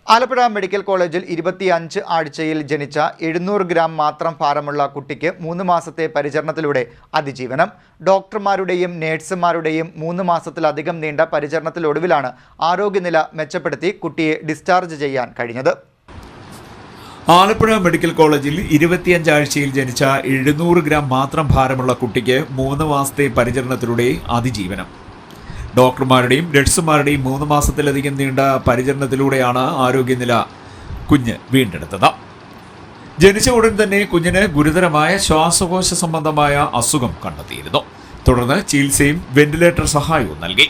Alappuzha medical കോളേജിൽ 25 ആഴ്ചയിൽ ജനിച്ച 700 ഗ്രാം മാത്രം ഭാരമുള്ള കുട്ടിക്ക് 3 മാസത്തെ പരിചരണത്തിലൂടെ അതിജീവനം. ഡോക്ടർമാരുടെയും നേഴ്സുമാരുടെയും 3 മാസത്തിലധികം നീണ്ട പരിചരണത്തിലൊടുവിലാണ് ആരോഗ്യനില മെച്ചപ്പെടുത്തി കുട്ടിയെ ഡിസ്ചാർജ് ചെയ്യാൻ കഴിഞ്ഞത്. ആലപ്പുഴ മെഡിക്കൽ കോളേജിൽ 25 ആഴ്ചയിൽ ജനിച്ച 700 ഗ്രാം മാത്രം ഭാരമുള്ള കുട്ടിക്ക് 3 മാസത്തെ പരിചരണത്തിലൂടെ അതിജീവനം. ഡോക്ടർമാരുടെയും നഴ്സുമാരുടെയും 3 മാസത്തിലധികം നീണ്ട പരിചരണത്തിലൂടെയാണ് ആരോഗ്യനില കുഞ്ഞ് വീണ്ടെടുത്തത്. ജനിച്ച ഉടൻ തന്നെ കുഞ്ഞിന് ഗുരുതരമായ ശ്വാസകോശ സംബന്ധമായ അസുഖം കണ്ടെത്തിയിരുന്നു. തുടർന്ന് ചികിത്സയും വെന്റിലേറ്റർ സഹായവും നൽകി.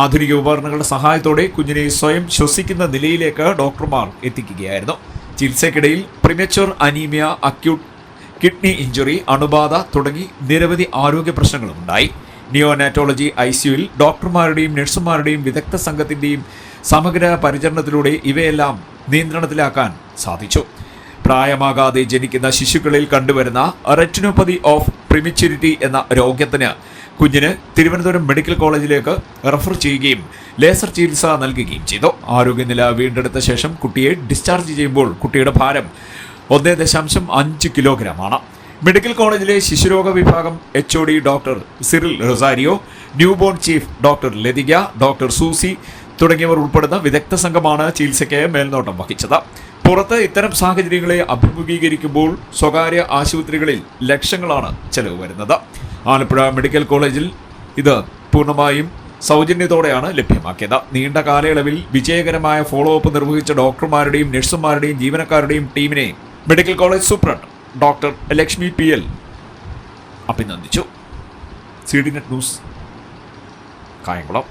ആധുനിക ഉപകരണങ്ങളുടെ സഹായത്തോടെ കുഞ്ഞിനെ സ്വയം ശ്വസിക്കുന്ന നിലയിലേക്ക് ഡോക്ടർമാർ എത്തിക്കുകയായിരുന്നു. ചികിത്സയ്ക്കിടയിൽ premature anaemia, acute kidney injury, അണുബാധ തുടങ്ങി നിരവധി ആരോഗ്യ പ്രശ്നങ്ങളും ഉണ്ടായി. നിയോനാറ്റോളജി ICUവിൽ ഡോക്ടർമാരുടെയും നഴ്സുമാരുടെയും വിദഗ്ധ സംഘത്തിൻ്റെയും സമഗ്ര പരിചരണത്തിലൂടെ ഇവയെല്ലാം നിയന്ത്രണത്തിലാക്കാൻ സാധിച്ചു. പ്രായമാകാതെ ജനിക്കുന്ന ശിശുക്കളിൽ കണ്ടുവരുന്ന റെറ്റിനോപ്പതി ഓഫ് പ്രിമച്യൂരിറ്റി എന്ന രോഗത്തിന് കുഞ്ഞിന് തിരുവനന്തപുരം മെഡിക്കൽ കോളേജിലേക്ക് റെഫർ ചെയ്യുകയും ലേസർ ചികിത്സ നൽകുകയും ചെയ്തു. ആരോഗ്യനില വീണ്ടെടുത്ത ശേഷം കുട്ടിയെ ഡിസ്ചാർജ് ചെയ്യുമ്പോൾ കുട്ടിയുടെ ഭാരം 1.5 കിലോഗ്രാമാണ്. മെഡിക്കൽ കോളേജിലെ ശിശുരോഗ വിഭാഗം HOD doctor Cyril Rosario, newborn chief doctor Lathika, doctor Susie തുടങ്ങിയവർ ഉൾപ്പെടുന്ന വിദഗ്ധ സംഘമാണ് ചികിത്സയ്ക്ക് മേൽനോട്ടം വഹിച്ചത്. പുറത്ത് ഇത്തരം സാഹചര്യങ്ങളെ അഭിമുഖീകരിക്കുമ്പോൾ സ്വകാര്യ ആശുപത്രികളിൽ ലക്ഷങ്ങളാണ് ചെലവ് വരുന്നത്. ആലപ്പുഴ മെഡിക്കൽ കോളേജിൽ ഇത് പൂർണ്ണമായും സൗജന്യത്തോടെയാണ് ലഭ്യമാക്കിയത്. നീണ്ട കാലയളവിൽ വിജയകരമായ ഫോളോ അപ്പ് നിർവഹിച്ച ഡോക്ടർമാരുടെയും നഴ്സുമാരുടെയും ജീവനക്കാരുടെയും ടീമിനെ medical college superintendent doctor Lakshmi PL അഭിനന്ദിച്ചു. CDNet news, Kayamkulam.